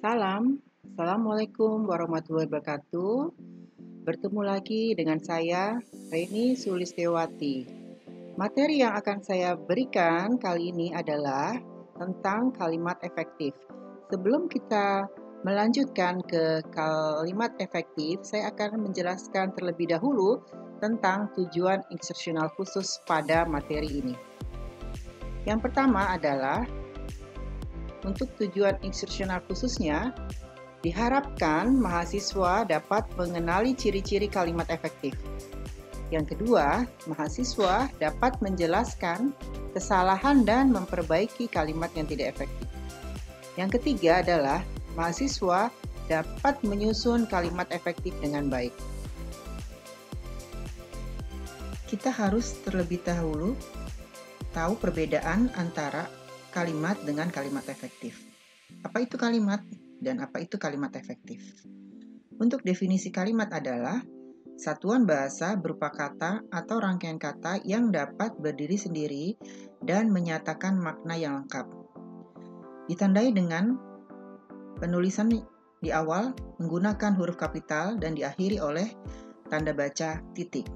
Assalamualaikum warahmatullahi wabarakatuh. Bertemu lagi dengan saya, Reni Sulistiawati. Materi yang akan saya berikan kali ini adalah tentang kalimat efektif. Sebelum kita melanjutkan ke kalimat efektif, saya akan menjelaskan terlebih dahulu tentang tujuan instruksional khusus pada materi ini. Yang pertama adalah untuk tujuan instruksional khususnya, diharapkan mahasiswa dapat mengenali ciri-ciri kalimat efektif. Yang kedua, mahasiswa dapat menjelaskan kesalahan dan memperbaiki kalimat yang tidak efektif. Yang ketiga adalah mahasiswa dapat menyusun kalimat efektif dengan baik. Kita harus terlebih dahulu tahu perbedaan antara kalimat dengan kalimat efektif. Apa itu kalimat dan apa itu kalimat efektif? Untuk definisi kalimat adalah satuan bahasa berupa kata atau rangkaian kata yang dapat berdiri sendiri dan menyatakan makna yang lengkap. Ditandai dengan penulisan di awal menggunakan huruf kapital dan diakhiri oleh tanda baca titik.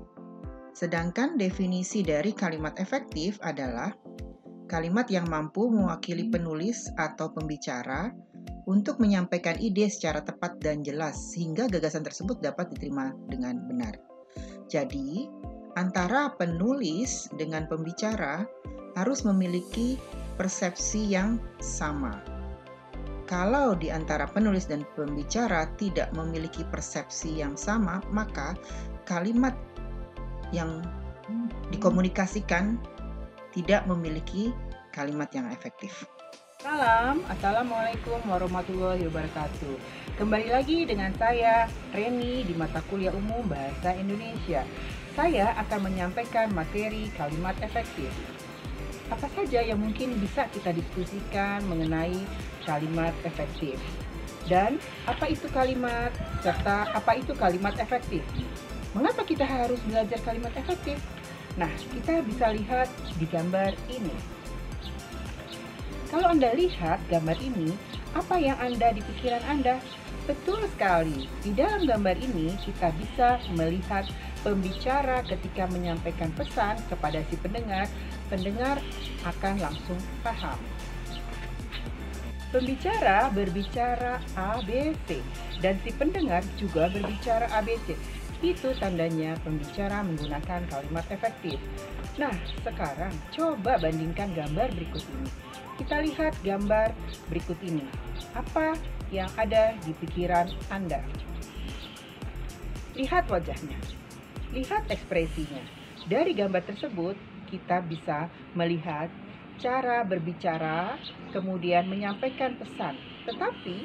Sedangkan definisi dari kalimat efektif adalah kalimat yang mampu mewakili penulis atau pembicara untuk menyampaikan ide secara tepat dan jelas sehingga gagasan tersebut dapat diterima dengan benar. Jadi, antara penulis dengan pembicara harus memiliki persepsi yang sama. Kalau di antara penulis dan pembicara tidak memiliki persepsi yang sama, maka kalimat yang dikomunikasikan tidak memiliki kalimat yang efektif. Assalamualaikum warahmatullahi wabarakatuh. Kembali lagi dengan saya, Reni, di mata kuliah umum Bahasa Indonesia. Saya akan menyampaikan materi kalimat efektif. Apa saja yang mungkin bisa kita diskusikan mengenai kalimat efektif? Dan apa itu kalimat, serta apa itu kalimat efektif? Mengapa kita harus belajar kalimat efektif? Nah, kita bisa lihat di gambar ini. Kalau Anda lihat gambar ini, apa yang ada di pikiran Anda? Betul sekali, di dalam gambar ini kita bisa melihat pembicara ketika menyampaikan pesan kepada si pendengar, pendengar akan langsung paham. Pembicara berbicara A, B, C, dan si pendengar juga berbicara A, B, C. Itu tandanya pembicara menggunakan kalimat efektif. Nah, sekarang coba bandingkan gambar berikut ini. Kita lihat gambar berikut ini. Apa yang ada di pikiran Anda? Lihat wajahnya. Lihat ekspresinya. Dari gambar tersebut, kita bisa melihat cara berbicara, kemudian menyampaikan pesan. Tetapi,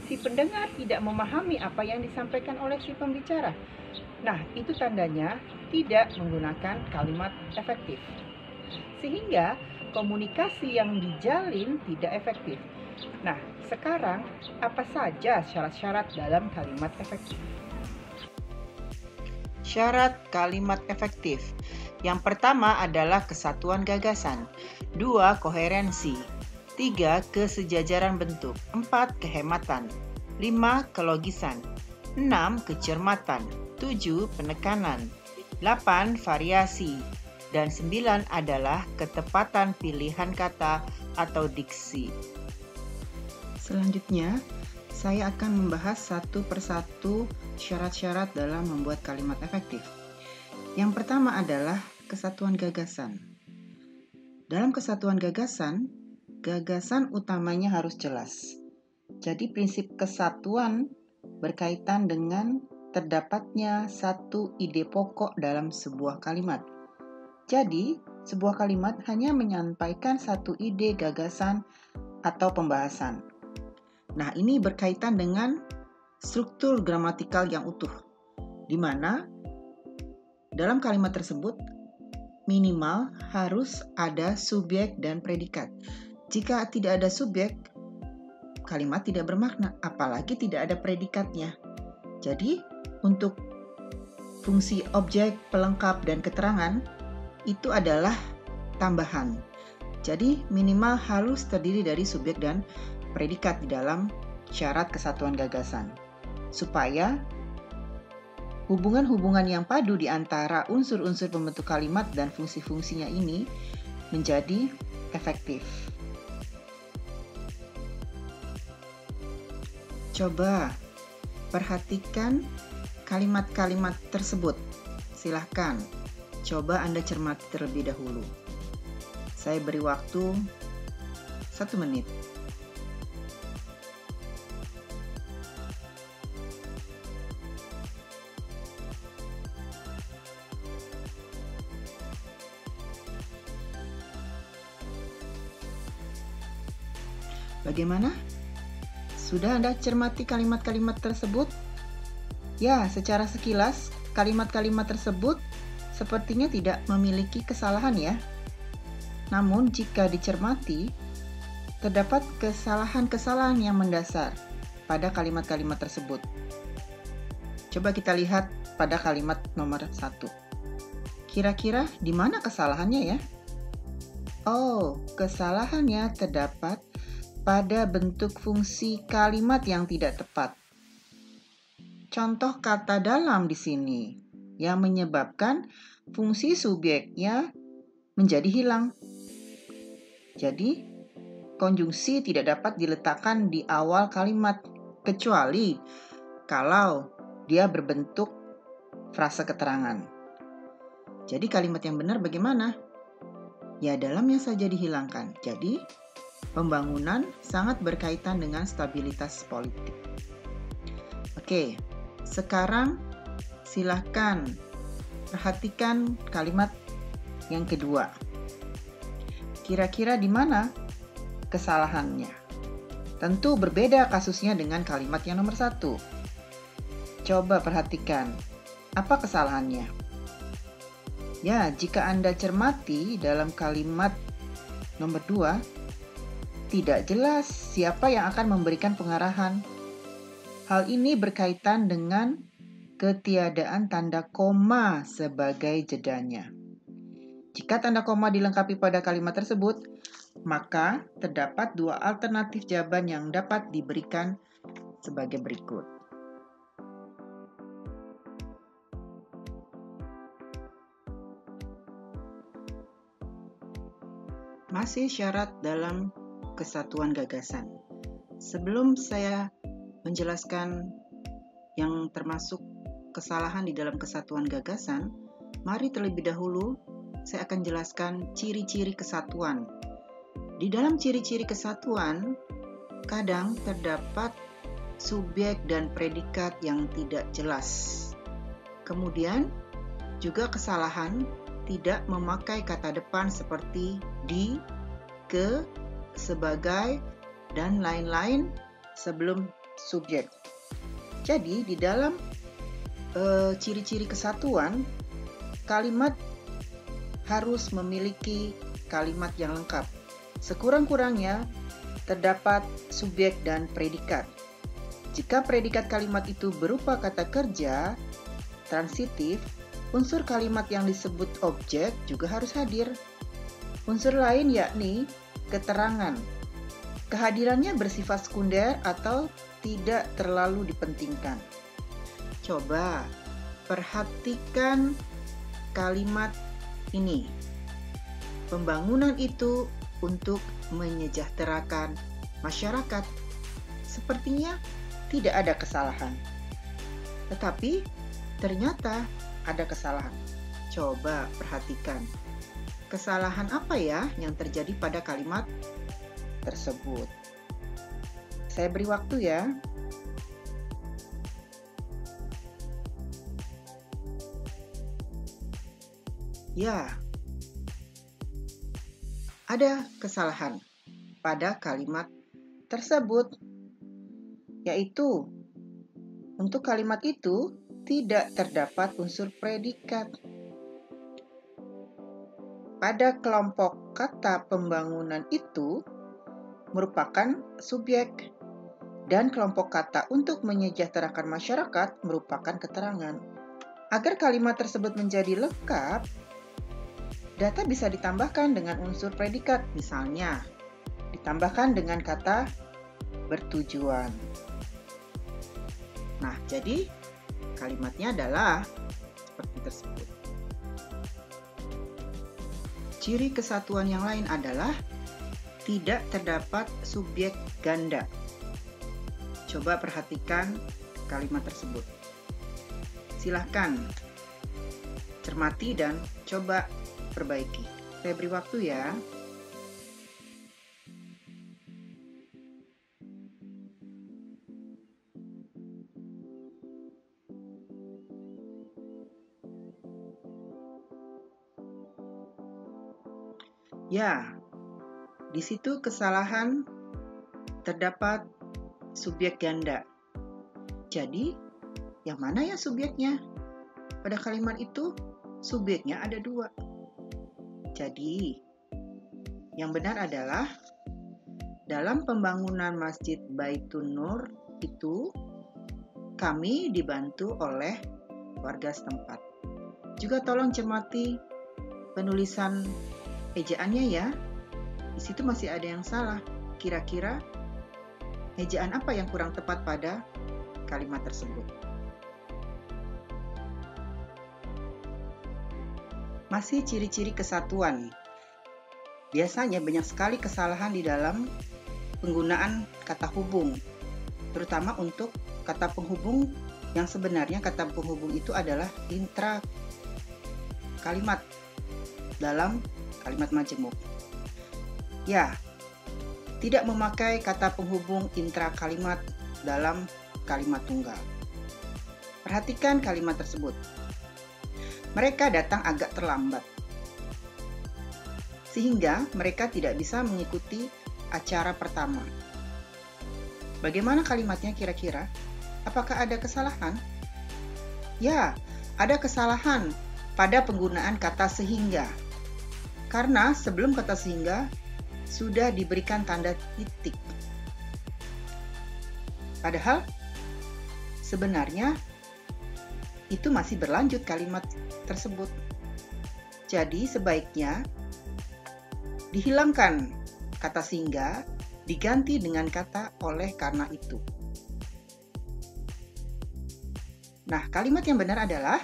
si pendengar tidak memahami apa yang disampaikan oleh si pembicara. Nah, itu tandanya tidak menggunakan kalimat efektif. Sehingga komunikasi yang dijalin tidak efektif. Nah, sekarang apa saja syarat-syarat dalam kalimat efektif? Syarat kalimat efektif. Yang pertama adalah kesatuan gagasan. 2. Koherensi. 3. Kesejajaran bentuk. 4. Kehematan. 5. Kelogisan. 6. Kecermatan. 7. Penekanan. 8. Variasi. Dan 9 adalah ketepatan pilihan kata atau diksi. Selanjutnya, saya akan membahas satu persatu syarat-syarat dalam membuat kalimat efektif. Yang pertama adalah kesatuan gagasan. Dalam kesatuan gagasan, gagasan utamanya harus jelas. Jadi prinsip kesatuan berkaitan dengan terdapatnya satu ide pokok dalam sebuah kalimat. Jadi, sebuah kalimat hanya menyampaikan satu ide, gagasan, atau pembahasan. Nah, ini berkaitan dengan struktur gramatikal yang utuh, di mana dalam kalimat tersebut minimal harus ada subjek dan predikat. Jika tidak ada subjek, kalimat tidak bermakna, apalagi tidak ada predikatnya. Jadi, untuk fungsi objek, pelengkap, dan keterangan itu adalah tambahan. Jadi, minimal harus terdiri dari subjek dan predikat di dalam syarat kesatuan gagasan, supaya hubungan-hubungan yang padu di antara unsur-unsur pembentuk kalimat dan fungsi-fungsinya ini menjadi efektif. Coba perhatikan kalimat-kalimat tersebut. Silahkan coba Anda cermati terlebih dahulu. Saya beri waktu 1 menit. Bagaimana? Sudah Anda cermati kalimat-kalimat tersebut? Ya, secara sekilas, kalimat-kalimat tersebut sepertinya tidak memiliki kesalahan ya. Namun, jika dicermati, terdapat kesalahan-kesalahan yang mendasar pada kalimat-kalimat tersebut. Coba kita lihat pada kalimat nomor 1. Kira-kira di mana kesalahannya ya? Oh, kesalahannya terdapat pada bentuk fungsi kalimat yang tidak tepat. Contoh kata dalam di sini yang menyebabkan fungsi subjeknya menjadi hilang. Jadi, konjungsi tidak dapat diletakkan di awal kalimat, kecuali kalau dia berbentuk frase keterangan. Jadi, kalimat yang benar bagaimana? Ya, dalamnya saja dihilangkan. Jadi, pembangunan sangat berkaitan dengan stabilitas politik. Oke, sekarang silahkan perhatikan kalimat yang kedua. Kira-kira di mana kesalahannya? Tentu berbeda kasusnya dengan kalimat yang nomor 1. Coba perhatikan, apa kesalahannya? Ya, jika Anda cermati dalam kalimat nomor 2, tidak jelas siapa yang akan memberikan pengarahan. Hal ini berkaitan dengan ketiadaan tanda koma sebagai jedanya. Jika tanda koma dilengkapi pada kalimat tersebut, maka terdapat 2 alternatif jawaban yang dapat diberikan sebagai berikut. Masih syarat dalam kesatuan gagasan. Sebelum saya menjelaskan yang termasuk kesalahan di dalam kesatuan gagasan, mari terlebih dahulu saya akan jelaskan ciri-ciri kesatuan. Di dalam ciri-ciri kesatuan, kadang terdapat subjek dan predikat yang tidak jelas. Kemudian, juga kesalahan tidak memakai kata depan seperti di, ke, sebagai, dan lain-lain sebelum subjek. Jadi, di dalam ciri-ciri kesatuan, kalimat harus memiliki kalimat yang lengkap. Sekurang-kurangnya, terdapat subjek dan predikat. Jika predikat kalimat itu berupa kata kerja, transitif, unsur kalimat yang disebut objek juga harus hadir. Unsur lain yakni keterangan. Kehadirannya bersifat sekunder atau tidak terlalu dipentingkan. Coba perhatikan kalimat ini. Pembangunan itu untuk menyejahterakan masyarakat. Sepertinya tidak ada kesalahan. Tetapi ternyata ada kesalahan. Coba perhatikan. Kesalahan apa ya yang terjadi pada kalimat tersebut? Saya beri waktu ya. Ya, ada kesalahan pada kalimat tersebut, yaitu untuk kalimat itu tidak terdapat unsur predikat. Pada kelompok kata pembangunan itu merupakan subjek, dan kelompok kata untuk menyejahterakan masyarakat merupakan keterangan. Agar kalimat tersebut menjadi lengkap, data bisa ditambahkan dengan unsur predikat, misalnya ditambahkan dengan kata bertujuan. Nah, jadi kalimatnya adalah seperti tersebut. Ciri kesatuan yang lain adalah tidak terdapat subjek ganda. Coba perhatikan kalimat tersebut. Silahkan cermati dan coba perbaiki. Saya beri waktu ya. Ya, di situ kesalahan terdapat subjek ganda. Jadi, yang mana ya subjeknya? Pada kalimat itu, subjeknya ada 2. Jadi, yang benar adalah dalam pembangunan Masjid Baitun Nur itu kami dibantu oleh warga setempat. Juga tolong cermati penulisan ejaannya ya. Di situ masih ada yang salah. Kira-kira ejaan apa yang kurang tepat pada kalimat tersebut? Masih ciri-ciri kesatuan. Biasanya banyak sekali kesalahan di dalam penggunaan kata hubung, terutama untuk kata penghubung yang sebenarnya kata penghubung itu adalah intra kalimat dalam kalimat majemuk. Ya, tidak memakai kata penghubung intra kalimat dalam kalimat tunggal. Perhatikan kalimat tersebut. Mereka datang agak terlambat, sehingga mereka tidak bisa mengikuti acara pertama. Bagaimana kalimatnya kira-kira? Apakah ada kesalahan? Ya, ada kesalahan pada penggunaan kata sehingga. Karena sebelum kata sehingga sudah diberikan tanda titik. Padahal sebenarnya itu masih berlanjut kalimat tersebut. Jadi sebaiknya dihilangkan kata sehingga, diganti dengan kata oleh karena itu. Nah, kalimat yang benar adalah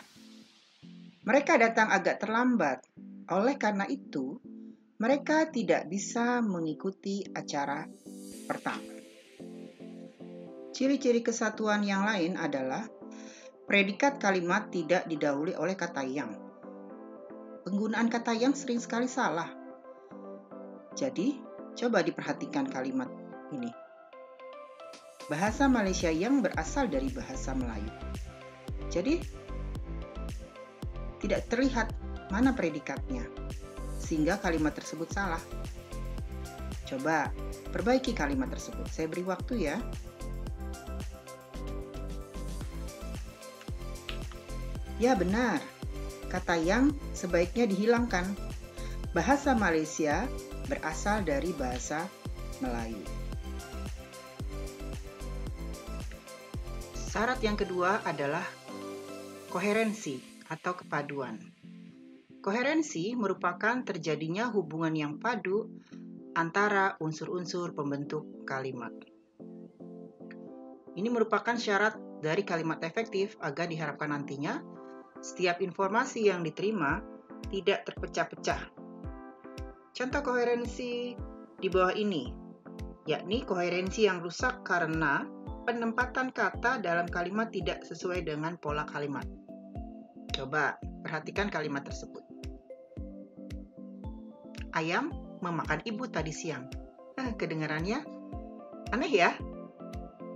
mereka datang agak terlambat. Oleh karena itu, mereka tidak bisa mengikuti acara pertama. Ciri-ciri kesatuan yang lain adalah predikat kalimat tidak didahului oleh kata yang. Penggunaan kata yang sering sekali salah. Jadi, coba diperhatikan kalimat ini. Bahasa Malaysia yang berasal dari bahasa Melayu. Jadi, tidak terlihat mana predikatnya, sehingga kalimat tersebut salah. Coba perbaiki kalimat tersebut. Saya beri waktu ya. Ya benar, kata yang sebaiknya dihilangkan. Bahasa Malaysia berasal dari bahasa Melayu. Syarat yang kedua adalah koherensi atau kepaduan. Koherensi merupakan terjadinya hubungan yang padu antara unsur-unsur pembentuk kalimat. Ini merupakan syarat dari kalimat efektif agar diharapkan nantinya setiap informasi yang diterima tidak terpecah-pecah. Contoh koherensi di bawah ini, yakni koherensi yang rusak karena penempatan kata dalam kalimat tidak sesuai dengan pola kalimat. Coba perhatikan kalimat tersebut. Ayam memakan ibu tadi siang. Kedengarannya aneh ya?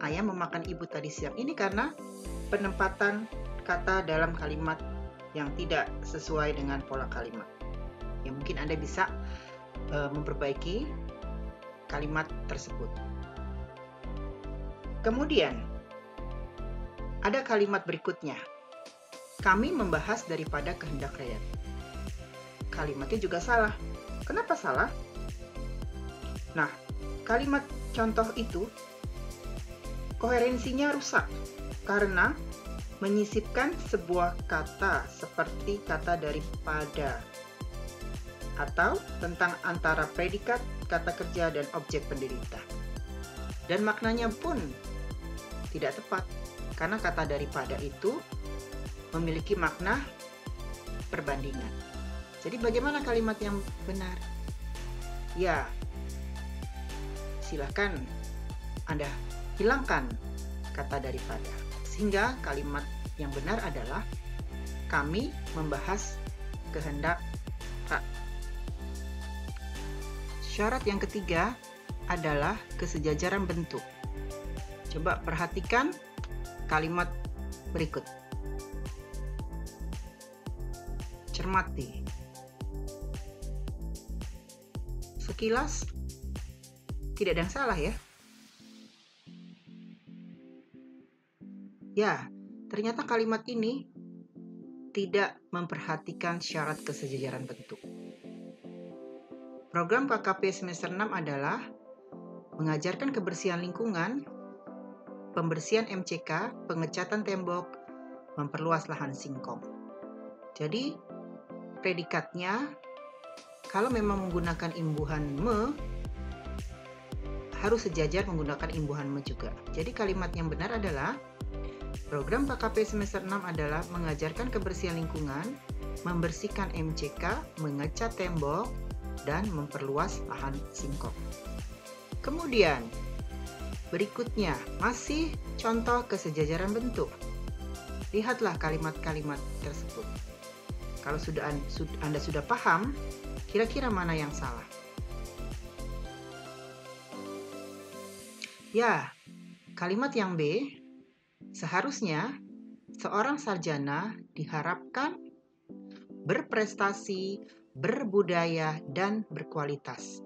Ayam memakan ibu tadi siang. Ini karena penempatan kata dalam kalimat yang tidak sesuai dengan pola kalimat. Ya, mungkin Anda bisa memperbaiki kalimat tersebut. Kemudian, ada kalimat berikutnya. Kami membahas daripada kehendak rakyat. Kalimatnya juga salah. Kenapa salah? Nah, kalimat contoh itu koherensinya rusak karena menyisipkan sebuah kata seperti kata daripada atau tentang antara predikat, kata kerja, dan objek penderita. Dan maknanya pun tidak tepat Karena kata daripada itu memiliki makna perbandingan. Jadi bagaimana kalimat yang benar? Ya, silakan Anda hilangkan kata daripada. Sehingga kalimat yang benar adalah kami membahas kehendak Pak. Syarat yang ketiga adalah kesejajaran bentuk. Coba perhatikan kalimat berikut. Cermati. Sekilas tidak ada yang salah ya. Ya, ternyata kalimat ini tidak memperhatikan syarat kesejajaran bentuk. Program KKP semester 6 adalah mengajarkan kebersihan lingkungan, pembersihan MCK, pengecatan tembok, memperluas lahan singkong. Jadi, predikatnya kalau memang menggunakan imbuhan me, harus sejajar menggunakan imbuhan me juga. Jadi kalimat yang benar adalah program KKP semester 6 adalah mengajarkan kebersihan lingkungan, membersihkan MCK, mengecat tembok, dan memperluas lahan singkong. Kemudian, berikutnya masih contoh kesejajaran bentuk. Lihatlah kalimat-kalimat tersebut. Kalau Anda sudah paham, kira-kira mana yang salah? Ya, kalimat yang B, seharusnya seorang sarjana diharapkan berprestasi, berbudaya, dan berkualitas.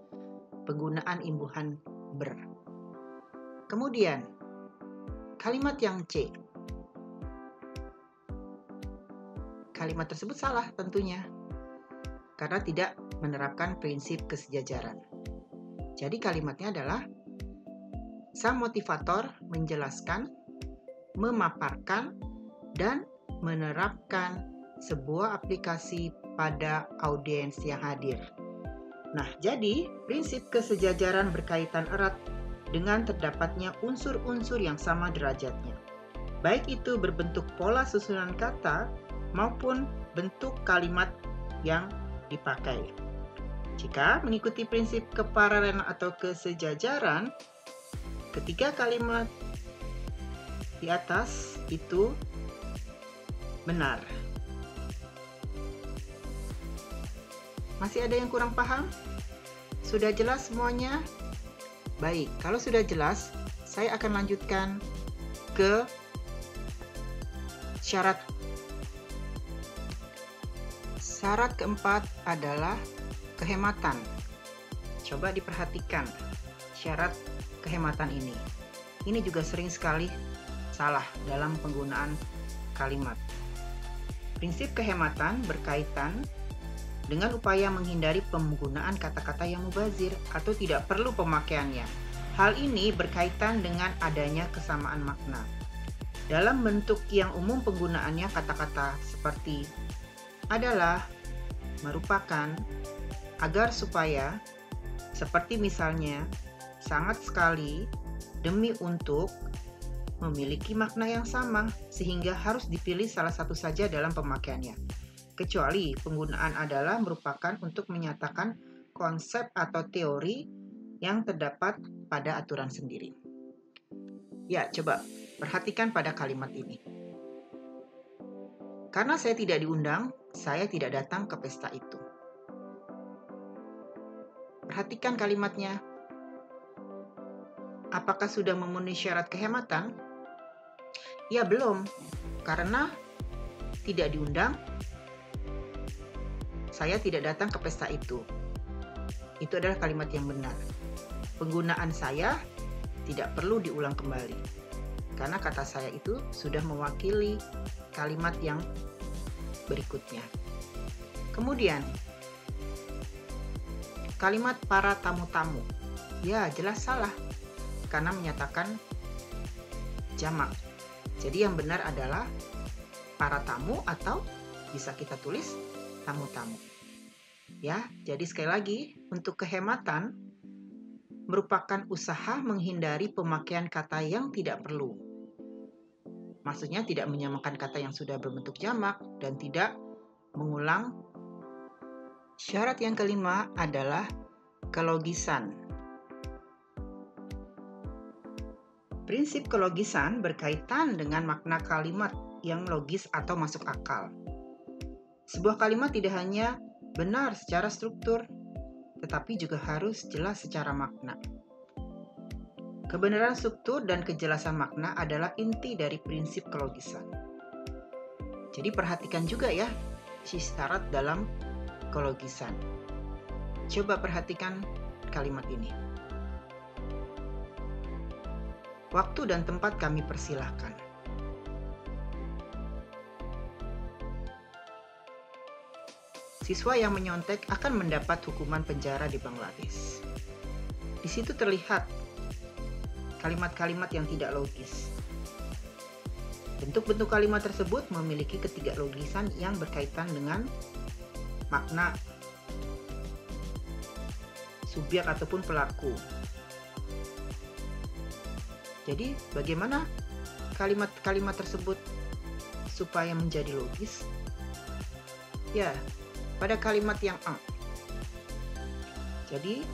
Penggunaan imbuhan ber. Kemudian, kalimat yang C. Kalimat tersebut salah tentunya, karena tidak menerapkan prinsip kesejajaran. Jadi kalimatnya adalah sang motivator menjelaskan, memaparkan, dan menerapkan sebuah aplikasi pada audiens yang hadir. Nah, jadi prinsip kesejajaran berkaitan erat dengan terdapatnya unsur-unsur yang sama derajatnya, baik itu berbentuk pola susunan kata maupun bentuk kalimat yang dipakai. Jika mengikuti prinsip keparalelan atau kesejajaran, ketiga kalimat di atas itu benar. Masih ada yang kurang paham? Sudah jelas semuanya? Baik, kalau sudah jelas, saya akan lanjutkan ke syarat. Syarat keempat adalah kehematan. Coba diperhatikan syarat kehematan ini. Ini juga sering sekali salah dalam penggunaan kalimat. Prinsip kehematan berkaitan dengan upaya menghindari penggunaan kata-kata yang mubazir atau tidak perlu pemakaiannya. Hal ini berkaitan dengan adanya kesamaan makna. Dalam bentuk yang umum penggunaannya kata-kata seperti adalah, merupakan, agar supaya, seperti misalnya, sangat sekali, demi untuk, memiliki makna yang sama, sehingga harus dipilih salah satu saja dalam pemakaiannya. Kecuali penggunaan adalah merupakan untuk menyatakan konsep atau teori yang terdapat pada aturan sendiri. Ya, coba perhatikan pada kalimat ini. Karena saya tidak diundang, saya tidak datang ke pesta itu. Perhatikan kalimatnya. Apakah sudah memenuhi syarat kehematan? Ya, belum. Karena tidak diundang, saya tidak datang ke pesta itu. Itu adalah kalimat yang benar. Penggunaan saya tidak perlu diulang kembali. Karena kata saya itu sudah mewakili kalimat yang berikutnya. Kemudian, kalimat para tamu-tamu. Ya, jelas salah. Karena menyatakan jamak. Jadi yang benar adalah para tamu atau bisa kita tulis tamu-tamu. Ya, jadi sekali lagi, untuk kehematan merupakan usaha menghindari pemakaian kata yang tidak perlu. Maksudnya tidak menyamakan kata yang sudah berbentuk jamak dan tidak mengulang. Syarat yang kelima adalah kelogisan. Prinsip kelogisan berkaitan dengan makna kalimat yang logis atau masuk akal. Sebuah kalimat tidak hanya benar secara struktur, tetapi juga harus jelas secara makna. Kebenaran struktur dan kejelasan makna adalah inti dari prinsip kelogisan. Jadi perhatikan juga ya syarat dalam kelogisan. Coba perhatikan kalimat ini. Waktu dan tempat kami persilahkan. Siswa yang menyontek akan mendapat hukuman penjara di Bangladesh. Di situ terlihat kalimat-kalimat yang tidak logis. Bentuk-bentuk kalimat tersebut memiliki ketidaklogisan yang berkaitan dengan makna subjek ataupun pelaku. Jadi, bagaimana kalimat-kalimat tersebut supaya menjadi logis? Ya, pada kalimat yang A. Jadi,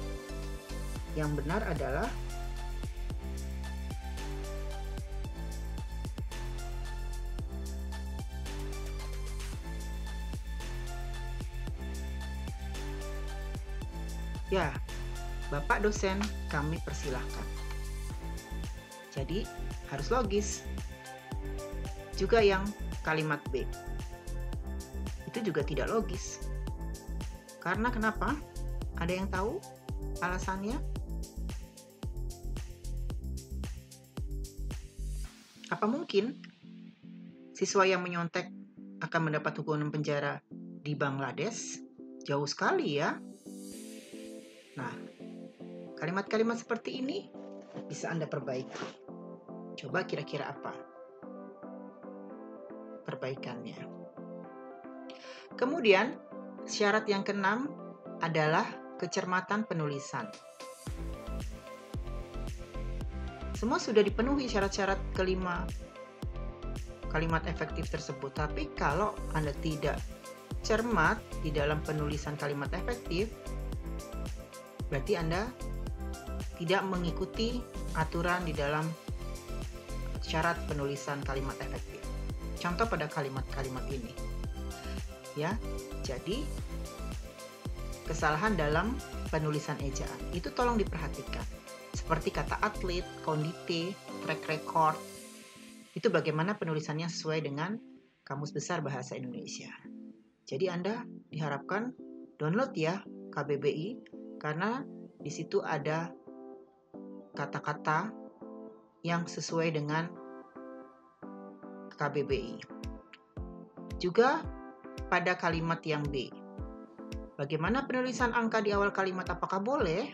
yang benar adalah ya, Bapak dosen, kami persilahkan. Jadi, harus logis. Juga yang kalimat B. Itu juga tidak logis. Karena kenapa? Ada yang tahu alasannya? Apa mungkin siswa yang menyontek akan mendapat hukuman penjara di Bangladesh? Jauh sekali ya. Nah, kalimat-kalimat seperti ini bisa Anda perbaiki. Coba kira-kira apa perbaikannya. Kemudian, syarat yang keenam adalah kecermatan penulisan. Semua sudah dipenuhi syarat-syarat kelima kalimat efektif tersebut. Tapi kalau Anda tidak cermat di dalam penulisan kalimat efektif, berarti Anda tidak mengikuti aturan di dalam syarat penulisan kalimat efektif. Contoh pada kalimat-kalimat ini. Ya, jadi kesalahan dalam penulisan ejaan itu tolong diperhatikan. Seperti kata atlet, kondite, track record. Itu bagaimana penulisannya sesuai dengan Kamus Besar Bahasa Indonesia. Jadi Anda diharapkan download ya KBBI karena di situ ada kata-kata yang sesuai dengan KBBI. Juga pada kalimat yang B. Bagaimana penulisan angka di awal kalimat? Apakah boleh?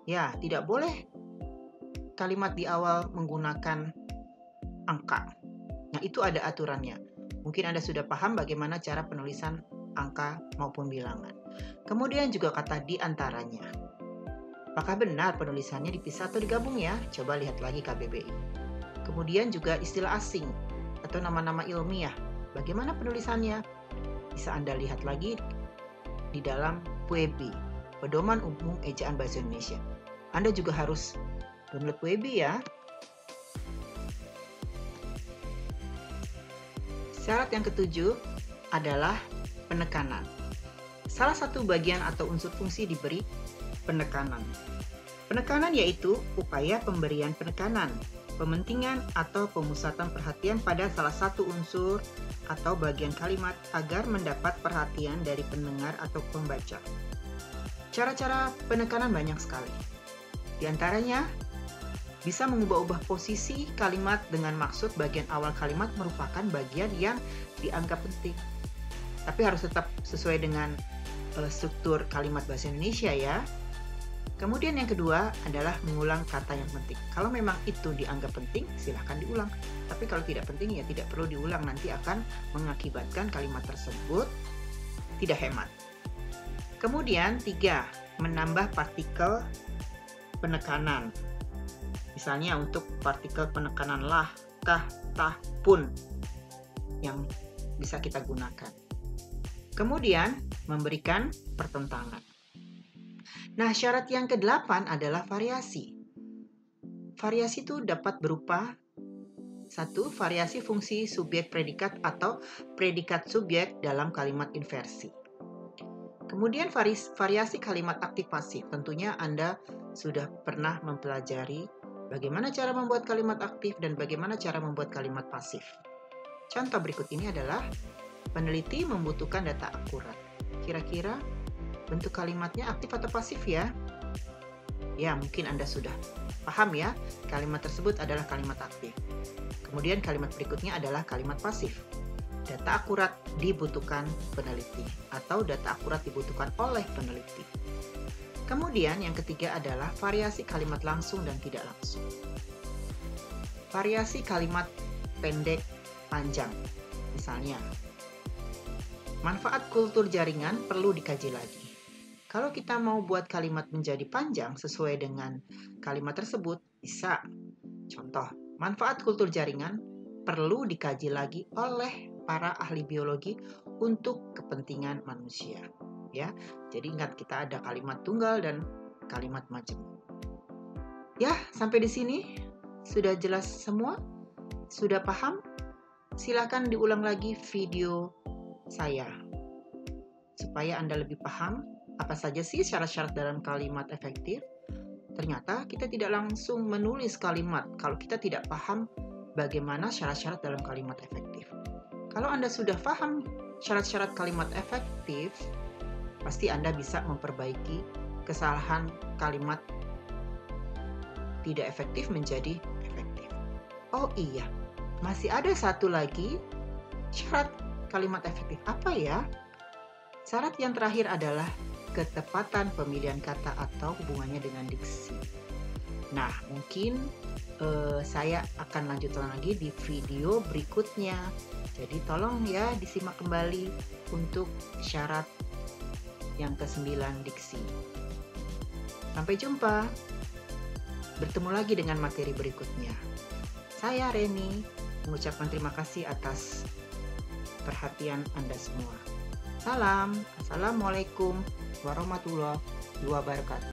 Ya, tidak boleh kalimat di awal menggunakan angka. Nah, itu ada aturannya. Mungkin Anda sudah paham bagaimana cara penulisan angka maupun bilangan. Kemudian juga kata di antaranya. Apakah benar penulisannya dipisah atau digabung ya? Coba lihat lagi KBBI. Kemudian juga istilah asing atau nama-nama ilmiah. Bagaimana penulisannya? Bisa Anda lihat lagi di dalam PUEBI, Pedoman Umum Ejaan Bahasa Indonesia. Anda juga harus download PUEBI ya. Syarat yang ketujuh adalah penekanan. Salah satu bagian atau unsur fungsi diberi penekanan. Penekanan yaitu upaya pemberian penekanan, pementingan atau pemusatan perhatian pada salah satu unsur atau bagian kalimat agar mendapat perhatian dari pendengar atau pembaca. Cara-cara penekanan banyak sekali. Di antaranya, bisa mengubah-ubah posisi kalimat dengan maksud bagian awal kalimat merupakan bagian yang dianggap penting. Tapi harus tetap sesuai dengan struktur kalimat bahasa Indonesia ya. Kemudian yang kedua adalah mengulang kata yang penting. Kalau memang itu dianggap penting, silahkan diulang. Tapi kalau tidak penting, ya tidak perlu diulang. Nanti akan mengakibatkan kalimat tersebut tidak hemat. Kemudian 3, menambah partikel penekanan. Misalnya untuk partikel penekanan lah tah, tah, pun yang bisa kita gunakan. Kemudian, memberikan pertentangan. Nah, syarat yang ke-8 adalah variasi. Variasi itu dapat berupa 1. Variasi fungsi subjek predikat atau predikat subjek dalam kalimat inversi. Kemudian variasi kalimat aktif pasif. Tentunya Anda sudah pernah mempelajari bagaimana cara membuat kalimat aktif dan bagaimana cara membuat kalimat pasif. Contoh berikut ini adalah peneliti membutuhkan data akurat. Kira-kira bentuk kalimatnya aktif atau pasif ya? Ya, mungkin Anda sudah paham ya, kalimat tersebut adalah kalimat aktif. Kemudian kalimat berikutnya adalah kalimat pasif. Data akurat dibutuhkan peneliti atau data akurat dibutuhkan oleh peneliti. Kemudian yang ketiga adalah variasi kalimat langsung dan tidak langsung. Variasi kalimat pendek panjang. Misalnya, manfaat kultur jaringan perlu dikaji lagi. Kalau kita mau buat kalimat menjadi panjang sesuai dengan kalimat tersebut, bisa. Contoh, manfaat kultur jaringan perlu dikaji lagi oleh para ahli biologi untuk kepentingan manusia. Ya, jadi ingat kita ada kalimat tunggal dan kalimat majemuk. Ya, sampai di sini sudah jelas semua? Sudah paham? Silakan diulang lagi video saya supaya Anda lebih paham apa saja sih syarat-syarat dalam kalimat efektif. Ternyata kita tidak langsung menulis kalimat kalau kita tidak paham bagaimana syarat-syarat dalam kalimat efektif. Kalau Anda sudah paham syarat-syarat kalimat efektif, pasti Anda bisa memperbaiki kesalahan kalimat tidak efektif menjadi efektif. Oh iya, masih ada satu lagi syarat kalimat efektif. Apa ya? Syarat yang terakhir adalah ketepatan pemilihan kata atau hubungannya dengan diksi. Nah, mungkin saya akan lanjutkan lagi di video berikutnya. Jadi tolong ya disimak kembali untuk syarat yang ke-9 diksi. Sampai jumpa. Bertemu lagi dengan materi berikutnya. Saya Reni mengucapkan terima kasih atas perhatian Anda semua. Salam. Assalamualaikum warahmatullahi wabarakatuh.